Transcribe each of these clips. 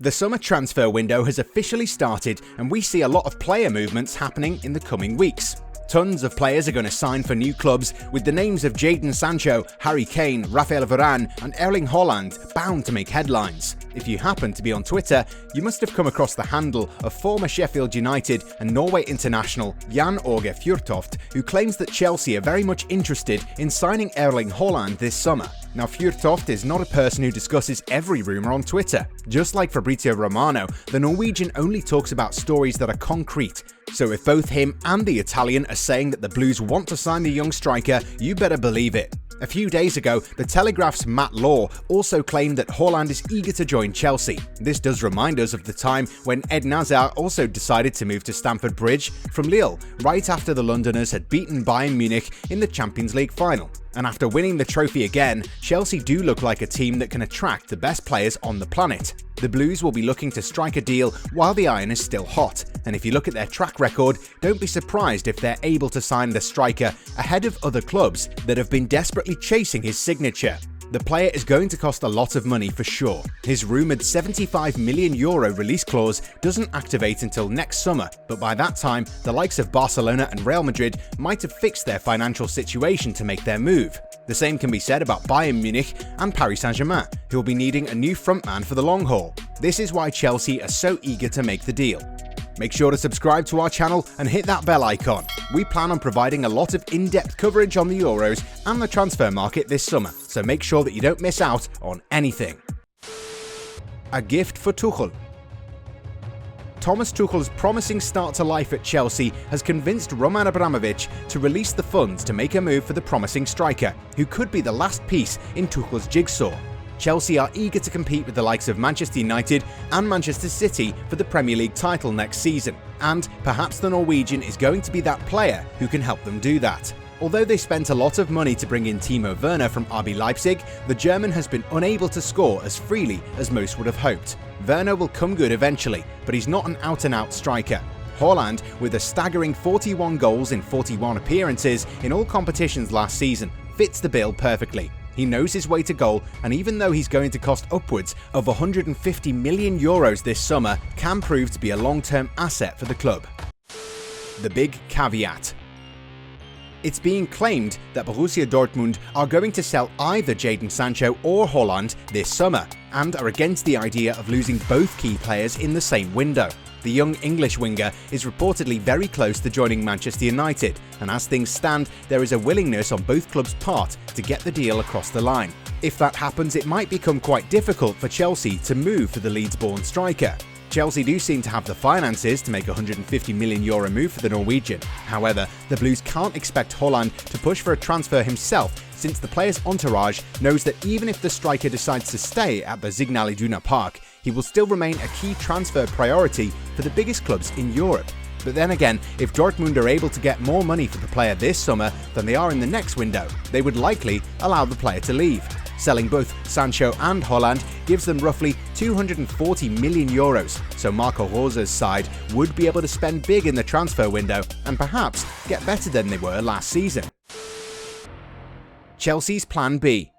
The summer transfer window has officially started and we see a lot of player movements happening in the coming weeks. Tons of players are going to sign for new clubs, with the names of Jadon Sancho, Harry Kane, Raphael Varane and Erling Haaland bound to make headlines. If you happen to be on Twitter, you must have come across the handle of former Sheffield United and Norway international Jan Åge Fjørtoft, who claims that Chelsea are very much interested in signing Erling Haaland this summer. Now, Fjørtoft is not a person who discusses every rumour on Twitter. Just like Fabrizio Romano, the Norwegian only talks about stories that are concrete. So if both him and the Italian are saying that the Blues want to sign the young striker, you better believe it. A few days ago, The Telegraph's Matt Law also claimed that Haaland is eager to join Chelsea. This does remind us of the time when Eden Hazard also decided to move to Stamford Bridge from Lille, right after the Londoners had beaten Bayern Munich in the Champions League final. And after winning the trophy again, Chelsea do look like a team that can attract the best players on the planet. The Blues will be looking to strike a deal while the iron is still hot, and if you look at their track record, don't be surprised if they're able to sign the striker ahead of other clubs that have been desperately chasing his signature. The player is going to cost a lot of money for sure. His rumoured €75 million release clause doesn't activate until next summer, but by that time, the likes of Barcelona and Real Madrid might have fixed their financial situation to make their move. The same can be said about Bayern Munich and Paris Saint-Germain, who will be needing a new frontman for the long haul. This is why Chelsea are so eager to make the deal. Make sure to subscribe to our channel and hit that bell icon. We plan on providing a lot of in-depth coverage on the Euros and the transfer market this summer, so make sure that you don't miss out on anything. A gift for Tuchel. Thomas Tuchel's promising start to life at Chelsea has convinced Roman Abramovich to release the funds to make a move for the promising striker, who could be the last piece in Tuchel's jigsaw. Chelsea are eager to compete with the likes of Manchester United and Manchester City for the Premier League title next season, and perhaps the Norwegian is going to be that player who can help them do that. Although they spent a lot of money to bring in Timo Werner from RB Leipzig, the German has been unable to score as freely as most would have hoped. Werner will come good eventually, but he's not an out-and-out striker. Haaland, with a staggering 41 goals in 41 appearances in all competitions last season, fits the bill perfectly. He knows his way to goal, and even though he's going to cost upwards of €150 million this summer, can prove to be a long-term asset for the club. The big caveat. It's being claimed that Borussia Dortmund are going to sell either Jadon Sancho or Haaland this summer, and are against the idea of losing both key players in the same window. The young English winger is reportedly very close to joining Manchester United, and as things stand, there is a willingness on both clubs' part to get the deal across the line. If that happens, it might become quite difficult for Chelsea to move for the Leeds-born striker. Chelsea do seem to have the finances to make a €150 million move for the Norwegian. However, the Blues can't expect Haaland to push for a transfer himself, since the player's entourage knows that even if the striker decides to stay at the Signal Iduna Park, he will still remain a key transfer priority for the biggest clubs in Europe. But then again, if Dortmund are able to get more money for the player this summer than they are in the next window, they would likely allow the player to leave. Selling both Sancho and Haaland gives them roughly €240 million, so Marco Rosa's side would be able to spend big in the transfer window and perhaps get better than they were last season. Chelsea's Plan B.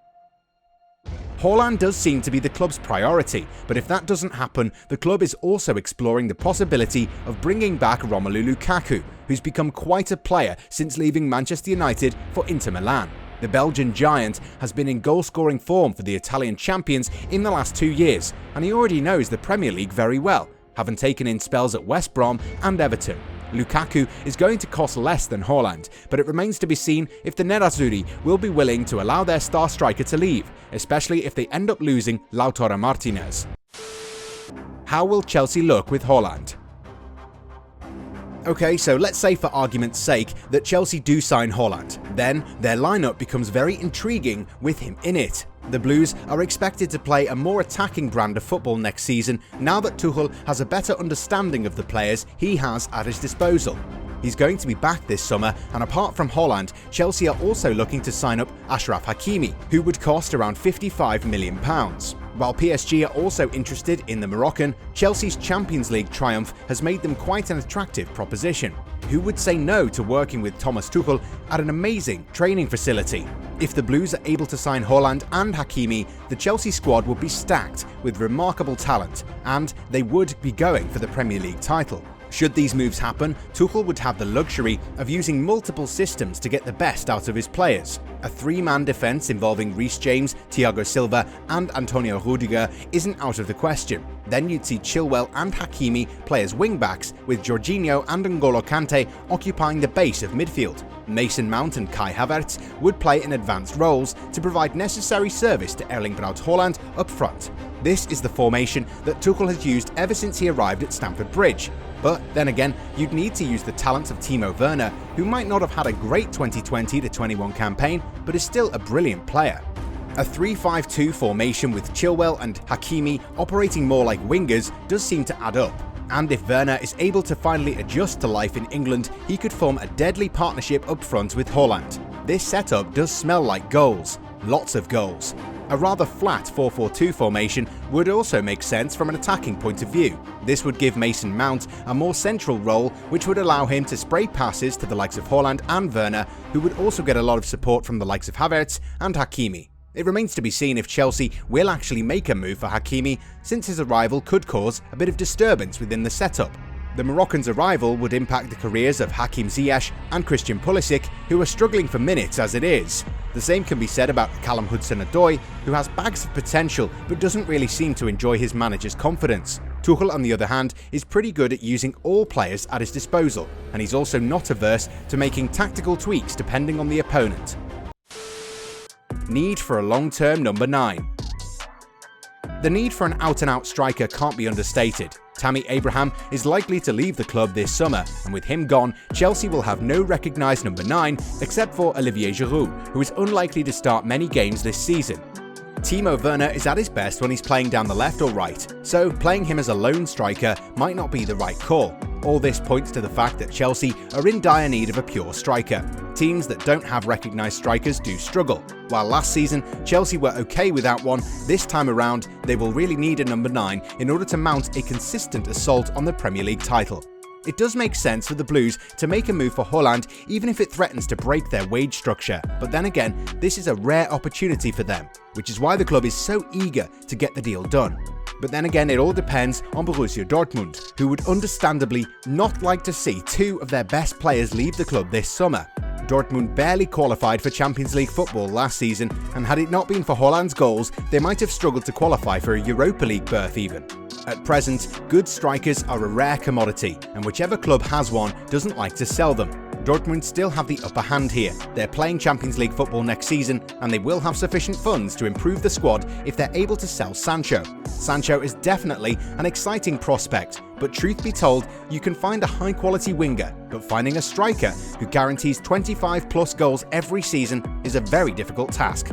Haaland does seem to be the club's priority, but if that doesn't happen, the club is also exploring the possibility of bringing back Romelu Lukaku, who's become quite a player since leaving Manchester United for Inter Milan. The Belgian giant has been in goal-scoring form for the Italian champions in the last 2 years, and he already knows the Premier League very well, having taken in spells at West Brom and Everton. Lukaku is going to cost less than Haaland, but it remains to be seen if the Nerazzurri will be willing to allow their star striker to leave, especially if they end up losing Lautaro Martinez. How will Chelsea look with Haaland? Okay, so let's say for argument's sake that Chelsea do sign Haaland. Then their lineup becomes very intriguing with him in it. The Blues are expected to play a more attacking brand of football next season now that Tuchel has a better understanding of the players he has at his disposal. He's going to be back this summer, and apart from Haaland, Chelsea are also looking to sign up Achraf Hakimi, who would cost around £55 million. While PSG are also interested in the Moroccan, Chelsea's Champions League triumph has made them quite an attractive proposition. Who would say no to working with Thomas Tuchel at an amazing training facility? If the Blues are able to sign Haaland and Hakimi, the Chelsea squad would be stacked with remarkable talent, and they would be going for the Premier League title. Should these moves happen, Tuchel would have the luxury of using multiple systems to get the best out of his players. A three-man defence involving Reece James, Thiago Silva and Antonio Rudiger isn't out of the question. Then you'd see Chilwell and Hakimi play as wing-backs, with Jorginho and N'Golo Kante occupying the base of midfield. Mason Mount and Kai Havertz would play in advanced roles to provide necessary service to Erling Haaland up front. This is the formation that Tuchel has used ever since he arrived at Stamford Bridge. But then again, you'd need to use the talents of Timo Werner, who might not have had a great 2020-21 campaign, but is still a brilliant player. A 3-5-2 formation with Chilwell and Hakimi operating more like wingers does seem to add up. And if Werner is able to finally adjust to life in England, he could form a deadly partnership up front with Haaland. This setup does smell like goals. Lots of goals. A rather flat 4-4-2 formation would also make sense from an attacking point of view. This would give Mason Mount a more central role, which would allow him to spray passes to the likes of Haaland and Werner, who would also get a lot of support from the likes of Havertz and Hakimi. It remains to be seen if Chelsea will actually make a move for Hakimi, since his arrival could cause a bit of disturbance within the setup. The Moroccan's arrival would impact the careers of Hakim Ziyech and Christian Pulisic, who are struggling for minutes as it is. The same can be said about Callum Hudson-Odoi, who has bags of potential but doesn't really seem to enjoy his manager's confidence. Tuchel, on the other hand, is pretty good at using all players at his disposal, and he's also not averse to making tactical tweaks depending on the opponent. Need for a long-term number 9. The need for an out-and-out striker can't be understated. Tammy Abraham is likely to leave the club this summer, and with him gone, Chelsea will have no recognised number 9 except for Olivier Giroud, who is unlikely to start many games this season. Timo Werner is at his best when he's playing down the left or right, so playing him as a lone striker might not be the right call. All this points to the fact that Chelsea are in dire need of a pure striker. Teams that don't have recognised strikers do struggle. While last season Chelsea were okay without one, this time around they will really need a number 9 in order to mount a consistent assault on the Premier League title. It does make sense for the Blues to make a move for Haaland even if it threatens to break their wage structure, but then again, this is a rare opportunity for them, which is why the club is so eager to get the deal done. But then again, it all depends on Borussia Dortmund, who would understandably not like to see 2 of their best players leave the club this summer. Dortmund barely qualified for Champions League football last season, and had it not been for Haaland's goals, they might have struggled to qualify for a Europa League berth even. At present, good strikers are a rare commodity, and whichever club has one doesn't like to sell them. Dortmund still have the upper hand here. They're playing Champions League football next season, and they will have sufficient funds to improve the squad if they're able to sell Sancho. Sancho is definitely an exciting prospect, but truth be told, you can find a high-quality winger, but finding a striker who guarantees 25+ goals every season is a very difficult task.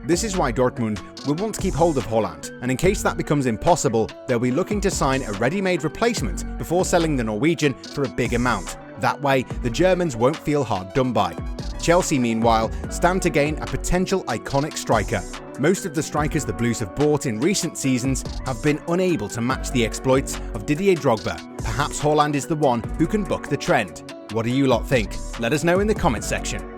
This is why Dortmund will want to keep hold of Haaland, and in case that becomes impossible, they'll be looking to sign a ready-made replacement before selling the Norwegian for a big amount. That way, the Germans won't feel hard done by. Chelsea, meanwhile, stand to gain a potential iconic striker. Most of the strikers the Blues have bought in recent seasons have been unable to match the exploits of Didier Drogba. Perhaps Haaland is the one who can buck the trend. What do you lot think? Let us know in the comment section.